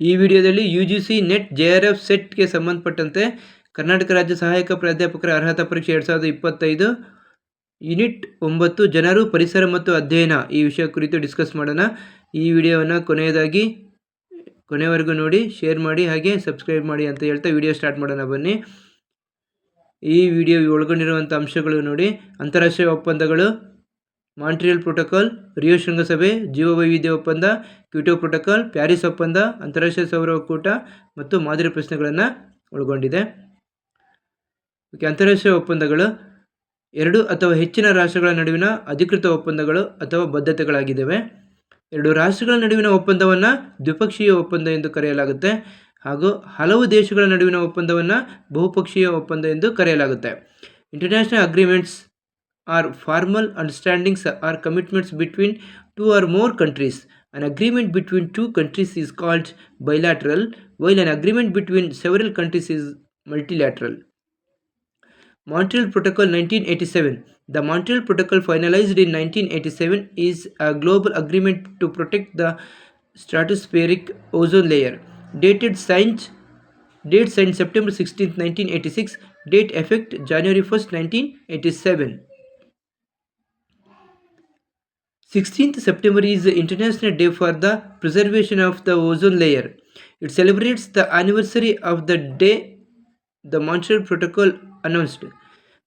ಈ ವಿಡಿಯೋದಲ್ಲಿ UGC net JRF ಸೆಟ್ಗೆ ಸಂಬಂಧಪಟ್ಟಂತೆ ಕರ್ನಾಟಕ ರಾಜ್ಯ ಸಹಾಯಕ ಪ್ರಾಧ್ಯಾಪಕರ ಅರ್ಹತಾ ಪರೀಕ್ಷೆ 2025 ಯೂನಿಟ್ 9 ಜನರು ಪರಿಸರ ಮತ್ತು ಅಧ್ಯಯನ ಈ ವಿಷಯ ಕುರಿತು ಡಿಸ್ಕಸ್ ಮಾಡೋಣ. ಈ ವಿಡಿಯೋವನ್ನು ಕೊನೆವರೆಗೂ ನೋಡಿ, ಶೇರ್ ಮಾಡಿ, ಹಾಗೆ ಸಬ್ಸ್ಕ್ರೈಬ್ ಮಾಡಿ ಅಂತ ಹೇಳ್ತಾ ವಿಡಿಯೋ ಸ್ಟಾರ್ಟ್ ಮಾಡೋಣ. ಬನ್ನಿ. ಈ ವಿಡಿಯೋ ಒಳಗೊಂಡಿರುವಂಥ ಅಂಶಗಳು ನೋಡಿ: ಅಂತಾರಾಷ್ಟ್ರೀಯ ಒಪ್ಪಂದಗಳು, ಮಾಂಟ್ರಿಯಲ್ ಪ್ರೋಟೋಕಾಲ್, ರಿಯೋ ಶೃಂಗಸಭೆ, ಜೀವವೈವಿಧ್ಯ ಒಪ್ಪಂದ, ಕ್ಯೋಟೋ ಪ್ರೋಟೋಕಾಲ್, ಪ್ಯಾರಿಸ್ ಒಪ್ಪಂದ, ಅಂತಾರಾಷ್ಟ್ರೀಯ ಸೌರ ಒಕ್ಕೂಟ ಮತ್ತು ಮಾದರಿ ಪ್ರಶ್ನೆಗಳನ್ನು ಒಳಗೊಂಡಿದೆ. ಅಂತಾರಾಷ್ಟ್ರೀಯ ಒಪ್ಪಂದಗಳು ಎರಡು ಅಥವಾ ಹೆಚ್ಚಿನ ರಾಷ್ಟ್ರಗಳ ನಡುವಿನ ಅಧಿಕೃತ ಒಪ್ಪಂದಗಳು ಅಥವಾ ಬದ್ಧತೆಗಳಾಗಿದ್ದಾವೆ. ಎರಡು ರಾಷ್ಟ್ರಗಳ ನಡುವಿನ ಒಪ್ಪಂದವನ್ನು ದ್ವಿಪಕ್ಷೀಯ ಒಪ್ಪಂದ ಎಂದು ಕರೆಯಲಾಗುತ್ತೆ, ಹಾಗೂ ಹಲವು ದೇಶಗಳ ನಡುವಿನ ಒಪ್ಪಂದವನ್ನು ಬಹುಪಕ್ಷೀಯ ಒಪ್ಪಂದ ಎಂದು ಕರೆಯಲಾಗುತ್ತೆ. International agreements are formal understandings or commitments between two or more countries. An agreement between two countries is called bilateral, while an agreement between several countries is multilateral. Montreal Protocol 1987. The Montreal Protocol, finalized in 1987, is a global agreement to protect the stratospheric ozone layer. Date signed September 16, 1986. Date effect January 1st, 1987. 16th September is the International Day for the Preservation of the Ozone Layer. It celebrates the anniversary of the day the Montreal Protocol announced.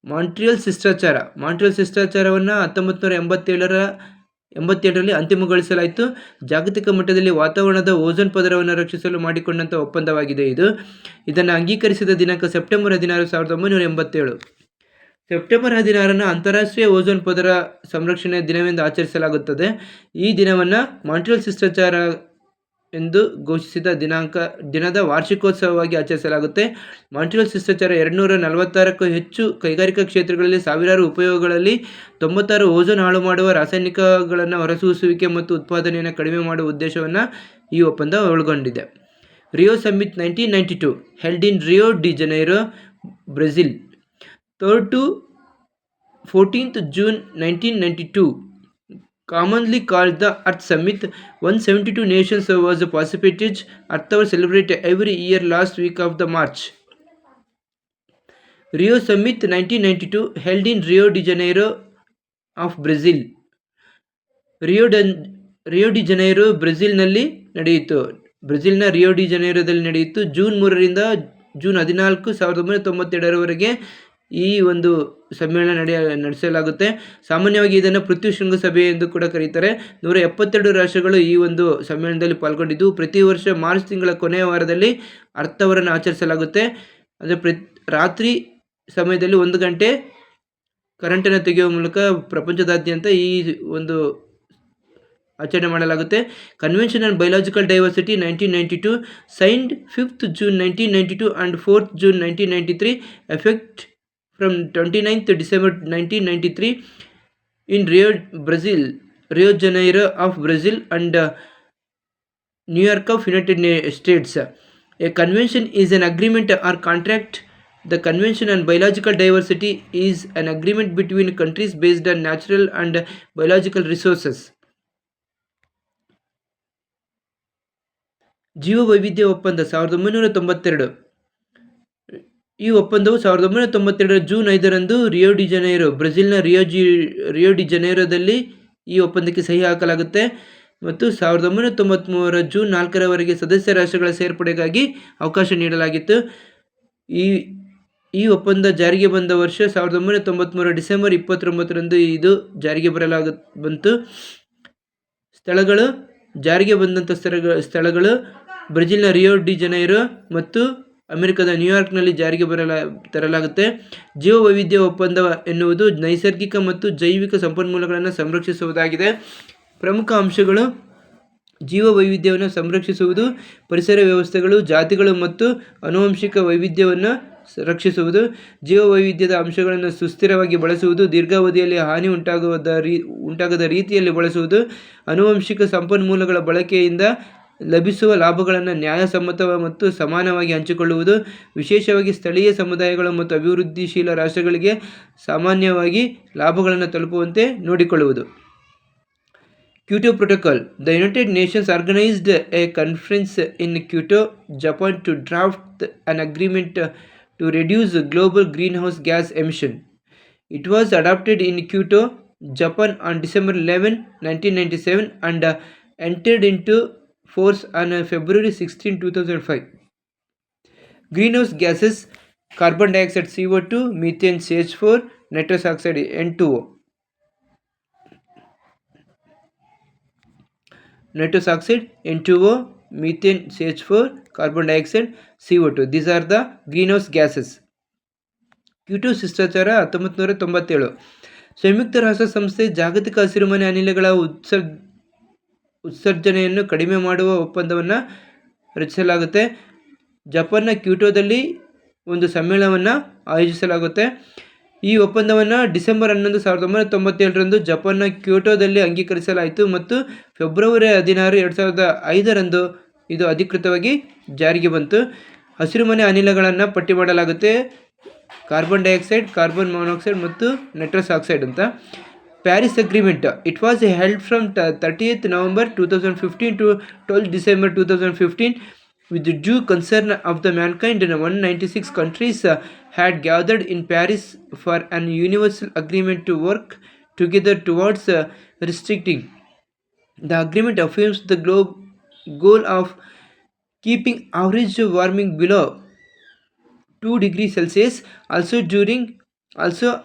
Montreal ಶಿಷ್ಟಾಚಾರವನ್ನು 1987ರಲ್ಲಿ ಅಂತಿಮಗೊಳಿಸಲಾಯಿತು. ಜಾಗತಿಕ ಮಟ್ಟದಲ್ಲಿ ವಾತಾವರಣದ ozone ಪದರವನ್ನು ರಕ್ಷಿಸಲು ಮಾಡಿಕೊಂಡಂಥ ಒಪ್ಪಂದವಾಗಿದೆ. ಇದನ್ನು ಅಂಗೀಕರಿಸಿದ ದಿನಾಂಕ ಸೆಪ್ಟೆಂಬರ್ 16, 1987. ಸೆಪ್ಟೆಂಬರ್ 16 ಅಂತಾರಾಷ್ಟ್ರೀಯ ಓಝೋನ್ ಪದರ ಸಂರಕ್ಷಣೆ ದಿನವೆಂದು ಆಚರಿಸಲಾಗುತ್ತದೆ. ಈ ದಿನವನ್ನು ಮಾಂಟ್ರಿಯಲ್ ಶಿಷ್ಟಾಚಾರ ಎಂದು ಘೋಷಿಸಿದ ದಿನದ ವಾರ್ಷಿಕೋತ್ಸವವಾಗಿ ಆಚರಿಸಲಾಗುತ್ತೆ. ಮಾಂಟ್ರಿಯಲ್ ಶಿಷ್ಟಾಚಾರ 246ಕ್ಕೂ ಹೆಚ್ಚು ಕೈಗಾರಿಕಾ ಕ್ಷೇತ್ರಗಳಲ್ಲಿ ಸಾವಿರಾರು ಉಪಯೋಗಗಳಲ್ಲಿ 96 ಓಝೋನ್ ಹಾಳು ಮಾಡುವ ರಾಸಾಯನಿಕಗಳನ್ನು ಹೊರಸೂಸುವಿಕೆ ಮತ್ತು ಉತ್ಪಾದನೆಯನ್ನು ಕಡಿಮೆ ಮಾಡುವ ಉದ್ದೇಶವನ್ನು ಈ ಒಪ್ಪಂದ ಒಳಗೊಂಡಿದೆ. Rio summit 1992, held in Rio de Janeiro, Brazil. 3rd to 14th June 1992, commonly called the Earth Summit. 172 nations was participated. Earth Hour celebrated every year last week of the March. Rio Summit 1992, held in Rio de Janeiro of Brazil. Rio de Janeiro ಬ್ರೆಜಿಲ್ನಲ್ಲಿ ನಡೆಯಿತು. ಬ್ರೆಜಿಲ್ನ Rio de ಜನೈರೋದಲ್ಲಿ ನಡೆಯಿತು. June 3ರಿಂದ June 14, 1992ರವರೆಗೆ ಈ ಒಂದು ಸಮ್ಮೇಳನ ನಡೆಸಲಾಗುತ್ತೆ. ಸಾಮಾನ್ಯವಾಗಿ ಇದನ್ನು ಪೃಥ್ವಿ ಶೃಂಗಸಭೆ ಎಂದು ಕೂಡ ಕರೀತಾರೆ. 172 ರಾಷ್ಟ್ರಗಳು ಈ ಒಂದು ಸಮ್ಮೇಳನದಲ್ಲಿ ಪಾಲ್ಗೊಂಡಿದ್ದು, ಪ್ರತಿ ವರ್ಷ ಮಾರ್ಚ್ ತಿಂಗಳ ಕೊನೆಯ ವಾರದಲ್ಲಿ ಅರ್ತ್ ಅವರನ್ನು ಆಚರಿಸಲಾಗುತ್ತೆ. ಅಂದರೆ ರಾತ್ರಿ ಸಮಯದಲ್ಲಿ 1 ಗಂಟೆ ಕರೆಂಟನ್ನು ತೆಗೆಯುವ ಮೂಲಕ ಪ್ರಪಂಚದಾದ್ಯಂತ ಈ ಒಂದು ಆಚರಣೆ ಮಾಡಲಾಗುತ್ತೆ. Convention on biological diversity 1992, signed 5th June 1992 and 4th June 1993, effect from 29th December 1993 in Rio Janeiro of Brazil and New York of United States. A convention is an agreement or contract. The Convention on Biological Diversity is an agreement between countries based on natural and biological resources. ಜೀವವೈವಿಧ್ಯ ಒಪ್ಪಂದ 1992. ಈ ಒಪ್ಪಂದವು 1992 June 5ರಂದು Rio de Janeiro, ಬ್ರೆಜಿಲ್ನ Rio de ಜನೈರೋದಲ್ಲಿ ಈ ಒಪ್ಪಂದಕ್ಕೆ ಸಹಿ ಹಾಕಲಾಗುತ್ತೆ. ಮತ್ತು 1993 ಜೂನ್ 4ರವರೆಗೆ ಸದಸ್ಯ ರಾಷ್ಟ್ರಗಳ ಸೇರ್ಪಡೆಗಾಗಿ ಅವಕಾಶ ನೀಡಲಾಗಿತ್ತು. ಈ ಒಪ್ಪಂದ ಜಾರಿಗೆ ಬಂದ ವರ್ಷ 1993 ಡಿಸೆಂಬರ್ 29ರಂದು ಇದು ಜಾರಿಗೆ ಬಂತು. ಸ್ಥಳಗಳು ಜಾರಿಗೆ ಬಂದಂಥ ಸ್ಥಳಗಳು ಬ್ರೆಜಿಲ್ನ ರಿಯೋ ಡಿ ಜನೈರೋ ಮತ್ತು ಅಮೆರಿಕದ ನ್ಯೂಯಾರ್ಕ್ನಲ್ಲಿ ಜಾರಿಗೆ ತರಲಾಗುತ್ತೆ. ಜೀವವೈವಿಧ್ಯ ಒಪ್ಪಂದ ಎನ್ನುವುದು ನೈಸರ್ಗಿಕ ಮತ್ತು ಜೈವಿಕ ಸಂಪನ್ಮೂಲಗಳನ್ನು ಸಂರಕ್ಷಿಸುವುದಾಗಿದೆ. ಪ್ರಮುಖ ಅಂಶಗಳು: ಜೀವವೈವಿಧ್ಯವನ್ನು ಸಂರಕ್ಷಿಸುವುದು, ಪರಿಸರ ವ್ಯವಸ್ಥೆಗಳು, ಜಾತಿಗಳು ಮತ್ತು ಆನುವಂಶಿಕ ವೈವಿಧ್ಯವನ್ನು ರಕ್ಷಿಸುವುದು, ಜೀವವೈವಿಧ್ಯದ ಅಂಶಗಳನ್ನು ಸುಸ್ಥಿರವಾಗಿ ಬಳಸುವುದು, ದೀರ್ಘಾವಧಿಯಲ್ಲಿ ಹಾನಿ ಉಂಟಾಗದ ರೀತಿಯಲ್ಲಿ ಬಳಸುವುದು, ಆನುವಂಶಿಕ ಸಂಪನ್ಮೂಲಗಳ ಬಳಕೆಯಿಂದ ಲಭಿಸುವ ಲಾಭಗಳನ್ನು ನ್ಯಾಯಸಮ್ಮತ ಮತ್ತು ಸಮಾನವಾಗಿ ಹಂಚಿಕೊಳ್ಳುವುದು, ವಿಶೇಷವಾಗಿ ಸ್ಥಳೀಯ ಸಮುದಾಯಗಳು ಮತ್ತು ಅಭಿವೃದ್ಧಿಶೀಲ ರಾಷ್ಟ್ರಗಳಿಗೆ ಸಾಮಾನ್ಯವಾಗಿ ಲಾಭಗಳನ್ನು ತಲುಪುವಂತೆ ನೋಡಿಕೊಳ್ಳುವುದು. Kyoto Protocol. The United Nations organized a conference in Kyoto, Japan to draft an agreement to reduce global greenhouse gas emission. It was adopted in Kyoto, Japan on December 11, 1997 and entered into force on February 16, 2005. Greenhouse gases: carbon dioxide CO2, methane CH4, nitrous oxide N2O. Nitrous oxide N2O, methane CH4, carbon dioxide CO2. These are the greenhouse gases. Kyoto ಶಿಷ್ಟಾಚಾರ 1997. ಸಂಯುಕ್ತ ರಾಷ್ಟ್ರ ಸಂಸ್ಥೆ ಜಾಗತಿಕ ಹಸಿರುಮನೆ ಅನಿಲಗಳ ಉತ್ಸರ್ಜನೆಯನ್ನು ಕಡಿಮೆ ಮಾಡುವ ಒಪ್ಪಂದವನ್ನು ರಚಿಸಲಾಗುತ್ತೆ. ಜಪಾನ್ನ ಕ್ಯೂಟೋದಲ್ಲಿ ಒಂದು ಸಮ್ಮೇಳನವನ್ನು ಆಯೋಜಿಸಲಾಗುತ್ತೆ. ಈ ಒಪ್ಪಂದವನ್ನು ಡಿಸೆಂಬರ್ 11, 1997ರಂದು ಜಪಾನ್ನ ಕ್ಯೋಟೋದಲ್ಲಿ ಅಂಗೀಕರಿಸಲಾಯಿತು ಮತ್ತು ಫೆಬ್ರವರಿ 16, 2005ರಂದು ಇದು ಅಧಿಕೃತವಾಗಿ ಜಾರಿಗೆ ಬಂತು. ಹಸಿರುಮನೆ ಅನಿಲಗಳನ್ನು ಪಟ್ಟಿ ಮಾಡಲಾಗುತ್ತೆ: ಕಾರ್ಬನ್ ಡೈಆಕ್ಸೈಡ್, ಕಾರ್ಬನ್ ಮಾನಾಕ್ಸೈಡ್ ಮತ್ತು ನೈಟ್ರಸ್ ಆಕ್ಸೈಡ್ ಅಂತ. Paris agreement. It was held from 30th November 2015 to 12th December 2015 with the due concern of the mankind. 196 countries had gathered in Paris for an universal agreement to work together towards restricting. The agreement affirms the goal of keeping average warming below 2 degrees Celsius, also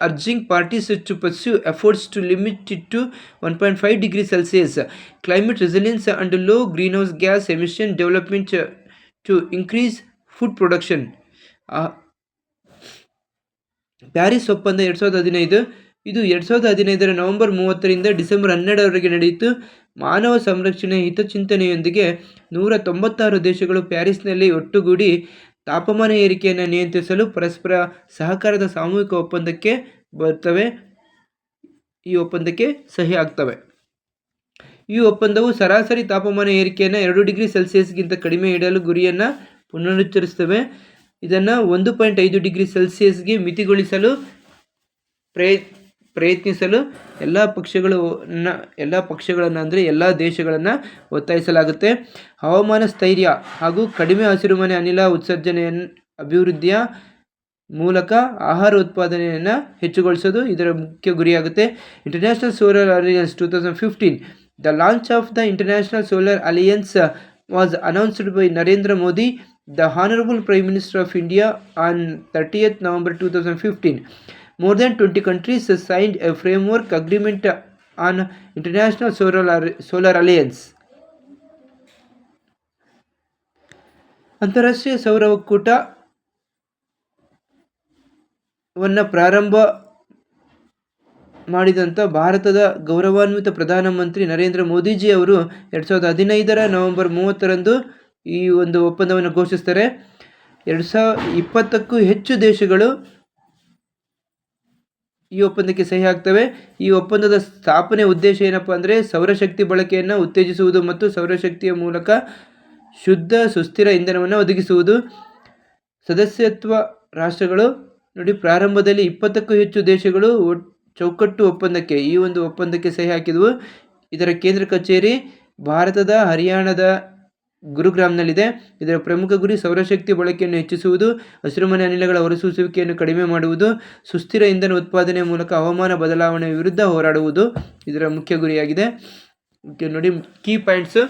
urging parties to pursue efforts to limit it to 1.5 degrees Celsius. Climate resilience and low greenhouse gas emission development to increase food production. Paris ಒಪ್ಪಂದ 2015. ಇದು 2015ರ November 30ರಿಂದ December 12ರವರೆಗೆ ನಡೆಯಿತು. ಮಾನವ ಸಂರಕ್ಷಣೆ ಹಿತಚಿಂತನೆಯೊಂದಿಗೆ 196 ದೇಶಗಳು ಪ್ಯಾರಿಸ್ನಲ್ಲಿ ಒಟ್ಟುಗೂಡಿ ತಾಪಮಾನ ಏರಿಕೆಯನ್ನು ನಿಯಂತ್ರಿಸಲು ಪರಸ್ಪರ ಸಹಕಾರದ ಸಾಮೂಹಿಕ ಒಪ್ಪಂದಕ್ಕೆ ಬರ್ತವೆ. ಈ ಒಪ್ಪಂದಕ್ಕೆ ಸಹಿ ಆಗ್ತವೆ. ಈ ಒಪ್ಪಂದವು ಸರಾಸರಿ ತಾಪಮಾನ ಏರಿಕೆಯನ್ನು 2 ಡಿಗ್ರಿ ಸೆಲ್ಸಿಯಸ್ಗಿಂತ ಕಡಿಮೆ ಇಡಲು ಗುರಿಯನ್ನು ಪುನರುಚ್ಚರಿಸುತ್ತವೆ. ಇದನ್ನು 1.5 ಡಿಗ್ರಿ ಸೆಲ್ಸಿಯಸ್ಗೆ ಮಿತಿಗೊಳಿಸಲು ಪ್ರಯತ್ನಿಸಲು ಎಲ್ಲ ಪಕ್ಷಗಳನ್ನು ಅಂದರೆ ಎಲ್ಲ ದೇಶಗಳನ್ನು ಒತ್ತಾಯಿಸಲಾಗುತ್ತೆ. ಹವಾಮಾನ ಸ್ಥೈರ್ಯ ಹಾಗೂ ಕಡಿಮೆ ಹಸಿರುಮನೆ ಅನಿಲ ಉತ್ಸರ್ಜನೆಯ ಅಭಿವೃದ್ಧಿಯ ಮೂಲಕ ಆಹಾರ ಉತ್ಪಾದನೆಯನ್ನು ಹೆಚ್ಚುಗೊಳಿಸೋದು ಇದರ ಮುಖ್ಯ ಗುರಿಯಾಗುತ್ತೆ. International Solar Alliance 2015. The launch of the International Solar Alliance was announced by Narendra Modi, the honourable prime minister of India, on 30th November 2015. More than 20 countries signed a framework agreement on International Solar Alliance. ಅಂತಾರಾಷ್ಟ್ರೀಯ ಸೌರ ಒಕ್ಕೂಟವನ್ನು ಪ್ರಾರಂಭ ಮಾಡಿದಂಥ ಭಾರತದ ಗೌರವಾನ್ವಿತ ಪ್ರಧಾನಮಂತ್ರಿ ನರೇಂದ್ರ ಮೋದಿಜಿ ಅವರು 2015ರ November 30ರಂದು ಈ ಒಂದು ಒಪ್ಪಂದವನ್ನು ಘೋಷಿಸ್ತಾರೆ. 2020ಕ್ಕೂ ಹೆಚ್ಚು ದೇಶಗಳು ಈ ಒಪ್ಪಂದಕ್ಕೆ ಸಹಿ ಆಗ್ತವೆ. ಈ ಒಪ್ಪಂದದ ಸ್ಥಾಪನೆ ಉದ್ದೇಶ ಏನಪ್ಪ ಅಂದರೆ ಸೌರಶಕ್ತಿ ಬಳಕೆಯನ್ನು ಉತ್ತೇಜಿಸುವುದು ಮತ್ತು ಸೌರಶಕ್ತಿಯ ಮೂಲಕ ಶುದ್ಧ ಸುಸ್ಥಿರ ಇಂಧನವನ್ನು ಒದಗಿಸುವುದು. ಸದಸ್ಯತ್ವ ರಾಷ್ಟ್ರಗಳು ನೋಡಿ, ಪ್ರಾರಂಭದಲ್ಲಿ 20ಕ್ಕೂ ಹೆಚ್ಚು ದೇಶಗಳು ಚೌಕಟ್ಟು ಒಪ್ಪಂದಕ್ಕೆ ಈ ಒಂದು ಒಪ್ಪಂದಕ್ಕೆ ಸಹಿ ಹಾಕಿದವು. ಇದರ ಕೇಂದ್ರ ಕಚೇರಿ ಭಾರತದ ಹರಿಯಾಣದ ಗುರುಗ್ರಾಮ್ನಲ್ಲಿದೆ. ಇದರ ಪ್ರಮುಖ ಗುರಿ ಸೌರಶಕ್ತಿ ಬಳಕೆಯನ್ನು ಹೆಚ್ಚಿಸುವುದು, ಹಸಿರುಮನೆ ಅನಿಲಗಳ ಹೊರಸೂಸುವಿಕೆಯನ್ನು ಕಡಿಮೆ ಮಾಡುವುದು, ಸುಸ್ಥಿರ ಇಂಧನ ಉತ್ಪಾದನೆಯ ಮೂಲಕ ಹವಾಮಾನ ಬದಲಾವಣೆ ವಿರುದ್ಧ ಹೋರಾಡುವುದು ಇದರ ಮುಖ್ಯ ಗುರಿಯಾಗಿದೆ. ನೋಡಿ key points.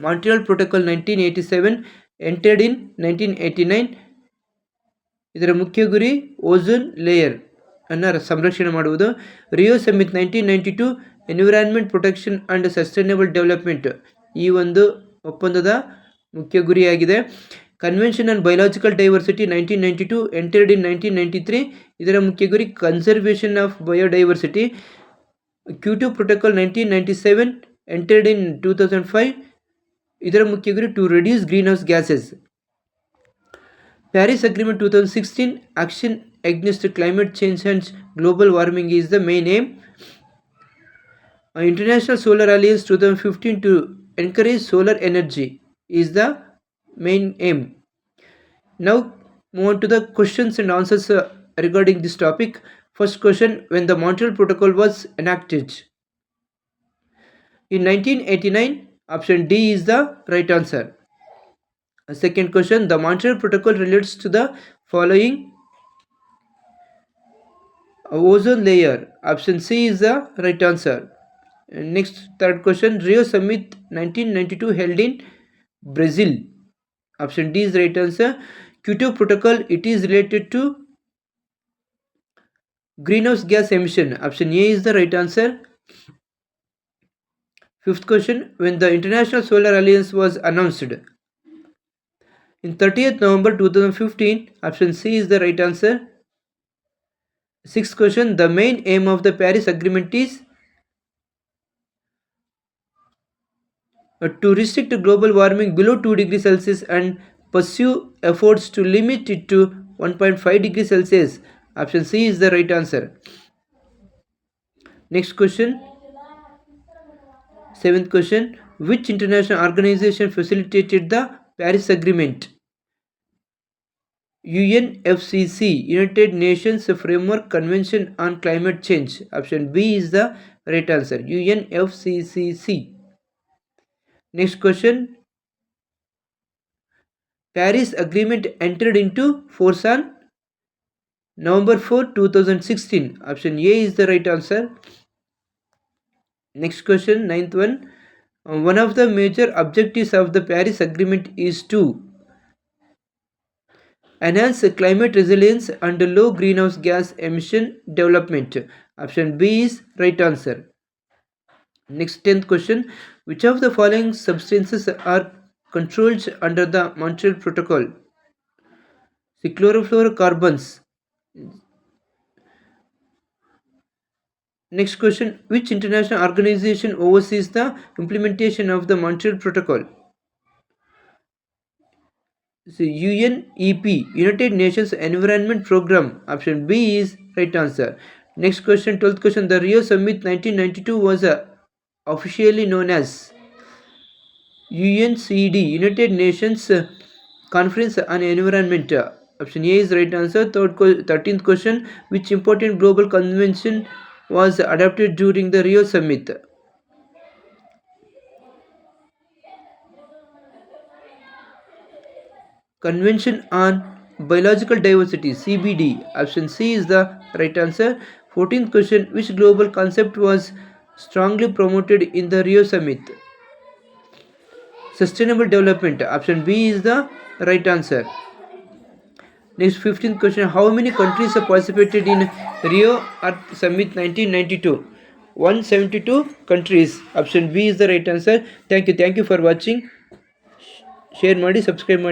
Montreal Protocol 1987 entered in 1989. ಇದರ ಮುಖ್ಯ ಗುರಿ ಓಝೋನ್ ಲೇಯರ್ ಅನ್ನು ಸಂರಕ್ಷಣೆ ಮಾಡುವುದು. Rio summit 1992 environment protection and sustainable development ಈ ಒಂದು ಒಪ್ಪಂದದ ಮುಖ್ಯ ಗುರಿಯಾಗಿದೆ. Convention on biological diversity 1992 entered in 1993. ಇದರ ಮುಖ್ಯ ಗುರಿ conservation of biodiversity. Kyoto Protocol 1997 entered in 2005. ಇದರ ಮುಖ್ಯ ಗುರಿ to reduce green house gases. Paris agreement 2016 action against climate change and global warming is the main aim. International Solar Alliance 2015 to encourage solar energy is the main aim. Now move on to the questions and answers regarding this topic. First question: when the Montreal Protocol was enacted? in 1989. Option D is the right answer. Second question, the Montreal Protocol relates to the following: ozone layer. Option C is the right answer. Next, third question, Rio Summit 1992 held in Brazil. Option D is the right answer. Kyoto Protocol, it is related to greenhouse gas emission. Option A is the right answer. Fifth question, when the International Solar Alliance was announced? In 30th November 2015. Option C is the right answer. Sixth question, the main aim of the Paris Agreement is to restrict global warming below 2 degrees Celsius and pursue efforts to limit it to 1.5 degrees Celsius. Option C is the right answer. Next question, seventh question, which international organization facilitated the Paris Agreement? UNFCCC, United Nations Framework Convention on Climate Change. Option B is the right answer. UNFCCC. Next question, Paris Agreement entered into force on November 4, 2016. Option A is the right answer. Next question, ninth one. One of the major objectives of the Paris Agreement is to enhance climate resilience and low greenhouse gas emission development. Option B is right answer. Next, 10th question. Which of the following substances are controlled under the Montreal Protocol? The chlorofluorocarbons. Next question, which international organization oversees the implementation of the Montreal Protocol? So UNEP, United Nations Environment Program. Option B is right answer. Next question, 12th question, the Rio Summit 1992 was officially known as UNCD, United Nations Conference on Environment. Option A is right answer. 13th question, which important global convention was adopted during the Rio Summit? Convention on Biological Diversity, CBD. Option C is the right answer. 14th question, which global concept was strongly promoted in the Rio Summit? Sustainable development. Option B is the right answer. Next, 15th question, how many countries have participated in Rio Earth Summit 1992? 172 countries. Option B is the right answer. Thank you for watching. Share ಮಾಡಿ, subscribe ಮಾಡಿ.